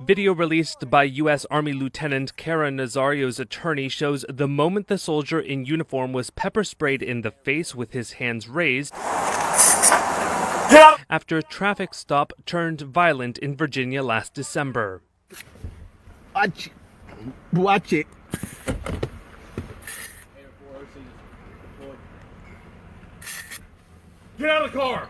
Video released by U.S. Army Lieutenant Caron Nazario's attorney shows the moment the soldier in uniform was pepper sprayed in the face with his hands raised after a traffic stop turned violent in Virginia last December. Watch it. Get out of the car!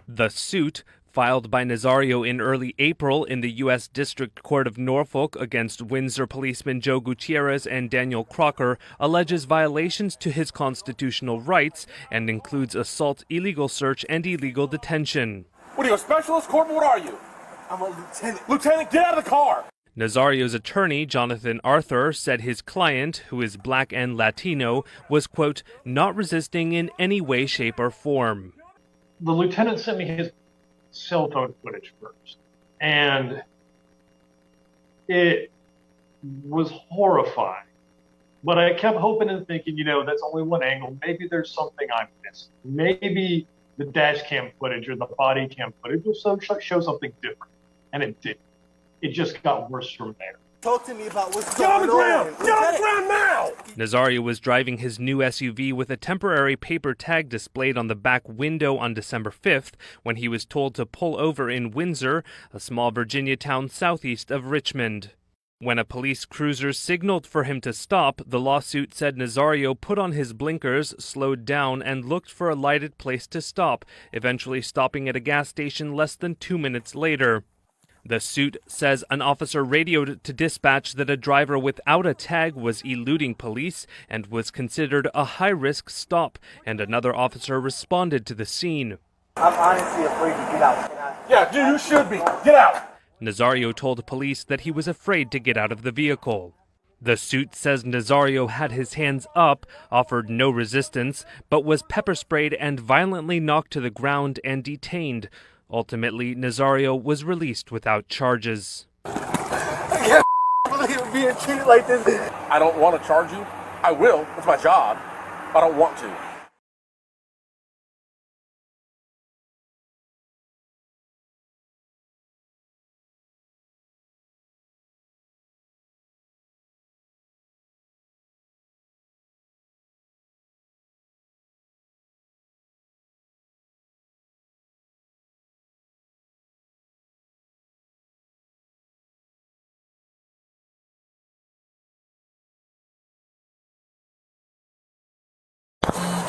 The suit, filed by Nazario in early April in the U.S. District Court of Norfolk against Windsor policemen Joe Gutierrez and Daniel Crocker, alleges violations to his constitutional rights and includes assault, illegal search, and illegal detention. What are you, a specialist? Corporal, what are you? I'm a lieutenant. Lieutenant, get out of the car! Nazario's attorney, Jonathan Arthur, said his client, who is black and Latino, was, quote, not resisting in any way, shape, or form. The lieutenant sent me his cell phone footage first, and it was horrifying. But I kept hoping and thinking, that's only one angle. Maybe there's something I missed. Maybe the dash cam footage or the body cam footage will show something different. And it didn't. It just got worse from there. Talk to me about what's going on. Get on the ground! Get on the ground now! Nazario was driving his new SUV with a temporary paper tag displayed on the back window on December 5th when he was told to pull over in Windsor, a small Virginia town southeast of Richmond. When a police cruiser signaled for him to stop, the lawsuit said Nazario put on his blinkers, slowed down, and looked for a lighted place to stop, eventually stopping at a gas station less than 2 minutes later. The suit says an officer radioed to dispatch that a driver without a tag was eluding police and was considered a high-risk stop, and another officer responded to the scene. I'm honestly afraid to get out. Yeah, you should be. Get out! Nazario told police that he was afraid to get out of the vehicle. The suit says Nazario had his hands up, offered no resistance, but was pepper sprayed and violently knocked to the ground and detained. Ultimately, Nazario was released without charges. I can't believe being treated like this. I don't want to charge you. I will. It's my job. I don't want to.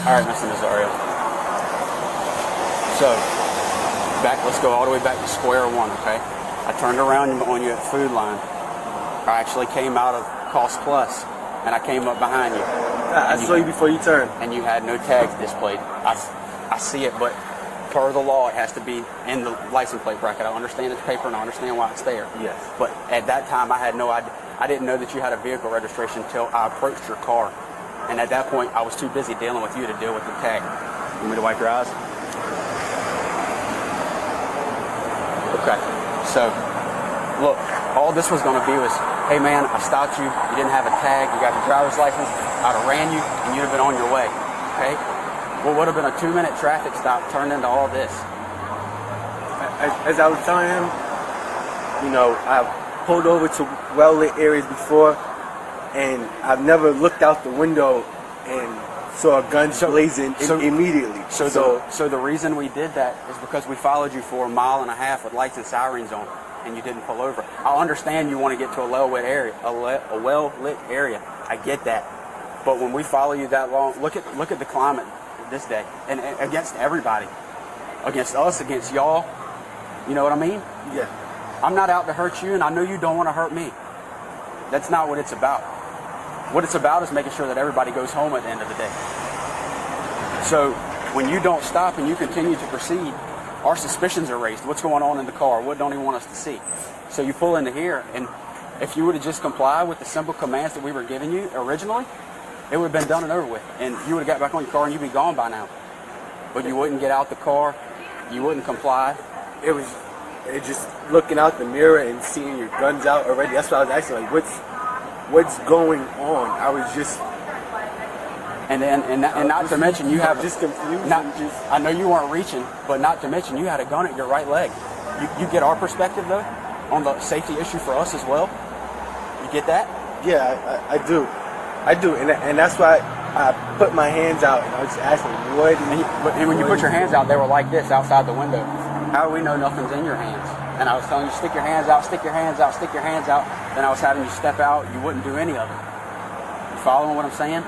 All right, Mr. Nazario. So, let's go all the way back to square one, okay? I turned around on you at Food Line. I actually came out of Cost Plus, and I came up behind you. I saw you before you turned. And you had no tags displayed. I see it, but per the law, it has to be in the license plate bracket. I understand it's paper, and I understand why it's there. Yes. But at that time, I had no idea. I didn't know that you had a vehicle registration until I approached your car. And at that point, I was too busy dealing with you to deal with the tag. You want me to wipe your eyes? Okay. So, look, all this was going to be was, hey man, I stopped you. You didn't have a tag. You got your driver's license. I'd have ran you, and you'd have been on your way. Okay? What would have been a 2-minute traffic stop turned into all this. As I was telling him, I've pulled over to well-lit areas before. And I've never looked out the window and saw guns blazing immediately. So the reason we did that is because we followed you for 1.5 miles with lights and sirens on, and you didn't pull over. I understand you want to get to a well-lit area, a well-lit area. I get that. But when we follow you that long, look at the climate this day, and against everybody, against us, against y'all. You know what I mean? Yeah. I'm not out to hurt you, and I know you don't want to hurt me. That's not what it's about. What it's about is making sure that everybody goes home at the end of the day. So when you don't stop and you continue to proceed, our suspicions are raised. What's going on in the car? What don't he want us to see? So you pull into here, and if you would have just complied with the simple commands that we were giving you originally, it would have been done and over with. And you would have got back on your car and you'd be gone by now. But you wouldn't get out the car. You wouldn't comply. It was just looking out the mirror and seeing your guns out already. That's what I was asking, like, what's going on? I was just... And not to mention you have... Just confused. I know you weren't reaching, but not to mention you had a gun at your right leg. You get our perspective though on the safety issue for us as well. You get that? Yeah, I do. And that's why I put my hands out and I was just asking, what? And when you put your hands out, they were like this outside the window. How do we know nothing's in your hands? And I was telling you, stick your hands out, stick your hands out, stick your hands out. Then I was having you step out. You wouldn't do any of it. You following what I'm saying?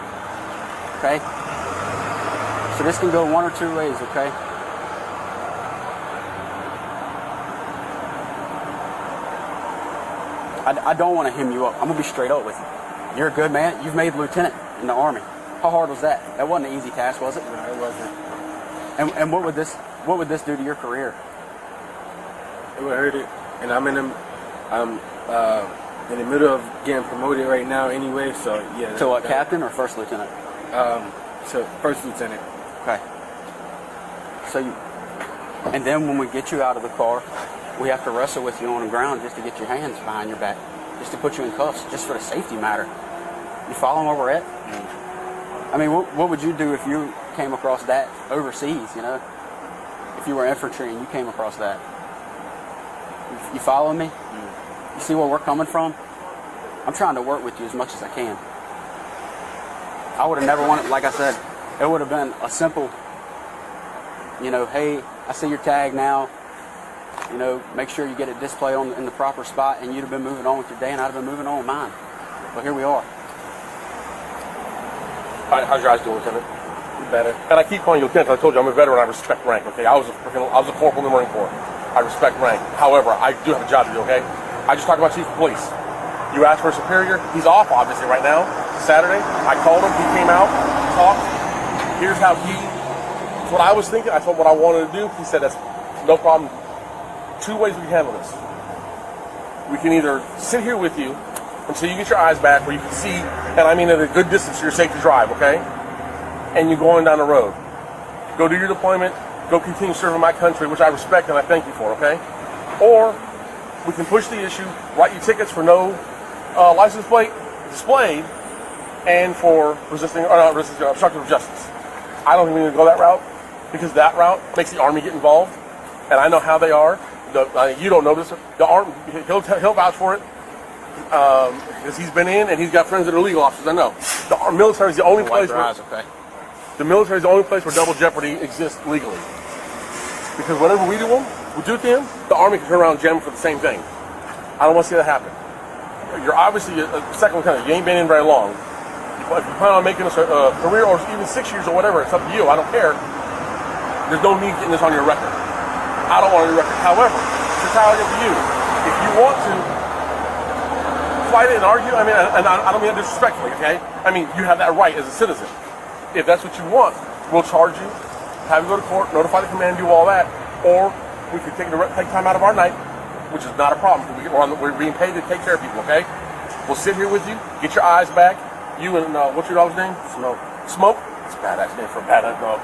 Okay? So this can go one or two ways, okay? I don't want to hem you up. I'm going to be straight up with you. You're a good man. You've made lieutenant in the Army. How hard was that? That wasn't an easy task, was it? No, it wasn't. And what would this do to your career? It would hurt it. And I'm in the middle of getting promoted right now anyway, so yeah. To what, captain or first lieutenant? To first lieutenant. Okay. So and then when we get you out of the car, we have to wrestle with you on the ground just to get your hands behind your back, just to put you in cuffs, just for the safety matter. You following where we're at? Mm-hmm. I mean, what would you do if you came across that overseas, you know? If you were infantry and you came across that? You following me? Mm-hmm. You see where we're coming from? I'm trying to work with you as much as I can. I would have never wanted, like I said, it would have been a simple, you know, hey, I see your tag now. You know, make sure you get it displayed in the proper spot, and you'd have been moving on with your day, and I'd have been moving on with mine. But here we are. How's your eyes doing, Lieutenant? Better. And I keep calling you Lieutenant. I told you I'm a veteran. I respect rank. Okay, I was a corporal in the Marine Corps. I respect rank. However, I do have a job to do. Okay, I just talked about Chief of Police. You asked for a superior. He's off, obviously, right now. It's Saturday. I called him. He came out, talked. Here's how that's what I was thinking. I told him what I wanted to do. He said, that's no problem. Two ways we can handle this. We can either sit here with you until you get your eyes back where you can see, and I mean at a good distance, you're safe to drive, okay? And you're going down the road. Go do your deployment. Go continue serving my country, which I respect and I thank you for, okay? Or we can push the issue, write you tickets for no license plate displayed, and for obstructive of justice. I don't think we need to go that route, because that route makes the Army get involved, and I know how they are. You don't know this. The Army, he'll vouch for it, because he's been in and he's got friends that are legal officers. I know. The military is the only place where the military is the only place where double jeopardy exists legally. Because whenever we do to him, the Army can turn around and jam him for the same thing. I don't want to see that happen. You're obviously a second lieutenant. You ain't been in very long. If you plan on making a career, or even 6 years or whatever, it's up to you. I don't care. There's no need getting this on your record. I don't want it on your record. However, it's entirely up to you. If you want to fight it and argue, I mean, and I don't mean that disrespectfully, okay? I mean, you have that right as a citizen. If that's what you want, we'll charge you, have you go to court, notify the command, do all that, or we could take time out of our night, which is not a problem. We're being paid to take care of people, okay? We'll sit here with you, get your eyes back. You and, what's your dog's name? Smoke. Smoke? It's a badass name for a badass dog.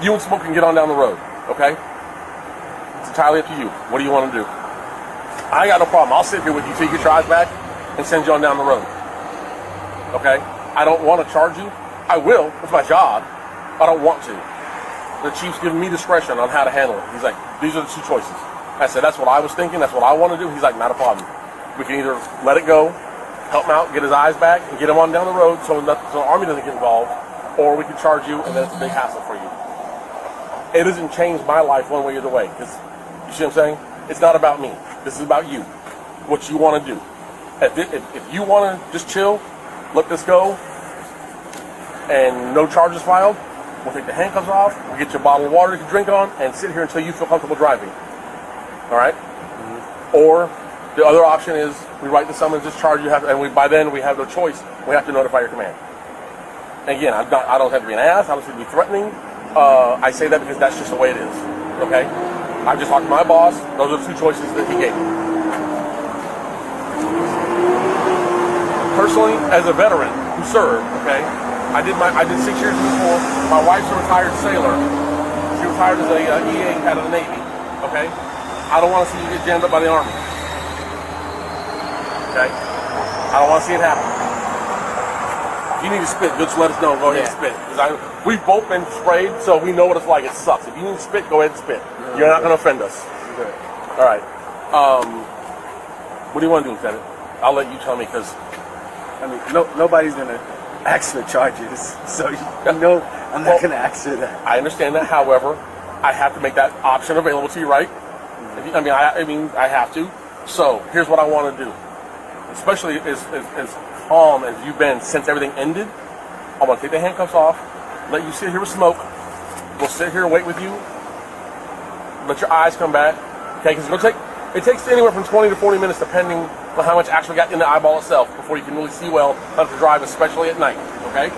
You and Smoke can get on down the road, okay? It's entirely up to you. What do you want to do? I ain't got no problem. I'll sit here with you till you get your eyes back and send you on down the road, okay? I don't want to charge you. I will. It's my job. I don't want to. The chief's giving me discretion on how to handle it. He's like, these are the two choices. I said, that's what I was thinking. That's what I want to do. He's like, not a problem. We can either let it go, help him out, get his eyes back, and get him on down the road so the Army doesn't get involved, or we can charge you, and then it's a big hassle for you. It doesn't change my life one way or the way, because, you see what I'm saying? It's not about me. This is about you, what you want to do. If you want to just chill, let this go, and no charges filed, we'll take the handcuffs off, we'll get you a bottle of water you can drink on, and sit here until you feel comfortable driving. All right? Mm-hmm. Or the other option is we write the summons, discharge you, by then we have no choice. We have to notify your command. And again, I don't have to be an ass. I don't have to be threatening. I say that because that's just the way it is. Okay? I just talked to my boss. Those are the two choices that he gave me. Personally, as a veteran who served, okay, I did 6 years in the Corps. My wife's a retired sailor. She retired as a EA out of the Navy. Okay? I don't want to see you get jammed up by the Army. Okay? I don't want to see it happen. If you need to spit, just let us know. Go ahead and spit. We've both been sprayed, so we know what it's like. It sucks. If you need to spit, go ahead and spit. You're not going to offend us. All right. What do you want to do, Lieutenant? I'll let you tell me because, I mean, nobody's gonna ask for charges, so I'm not gonna ask for that. I understand that. However, I have to make that option available to you, right? I mean, I have to. So here's what I want to do. Especially as calm as you've been since everything ended, I want to take the handcuffs off, let you sit here with smoke. We'll sit here and wait with you. Let your eyes come back. Okay, because it takes anywhere from 20 to 40 minutes, depending on how much actually got in the eyeball itself, before you can really see well how to drive, especially at night. Okay,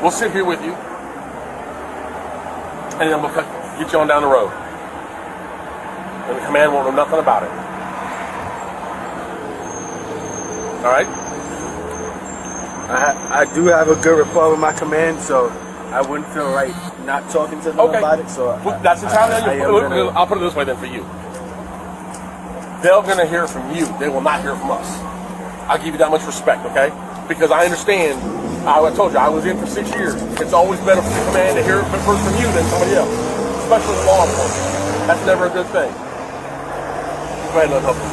we'll sit here with you, and then we'll get you on down the road. And the command won't know nothing about it. All right. I do have a good rapport with my command, so I wouldn't feel right not talking to them about it. So that's entirely on you. I'll put it this way then for you. They're going to hear from you. They will not hear from us. I'll give you that much respect, okay? Because I understand. I told you I was in for 6 years. It's always better for the command to hear it first from you than somebody else, especially in law enforcement. That's never a good thing. Go ahead and let help you.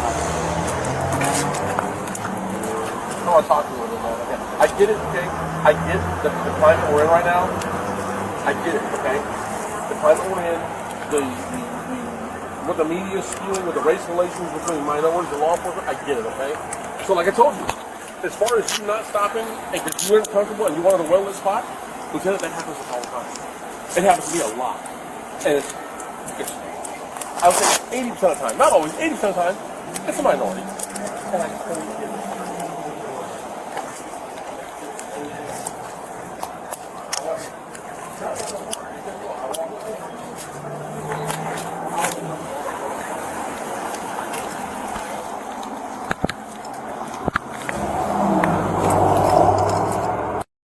I want to talk to you a little bit, man. I get it, okay? I get the climate we're in right now. I get it, okay? The climate we're in, what the media is spewing with the race relations between minorities and law enforcement, I get it, okay? So like I told you, as far as you not stopping and because you're uncomfortable and you wanted a well-lit spot, Lieutenant, that happens all the time. It happens to me a lot. And it's I would say 80% of the time, not always, 80% of the time, it's a minority. And I totally get it.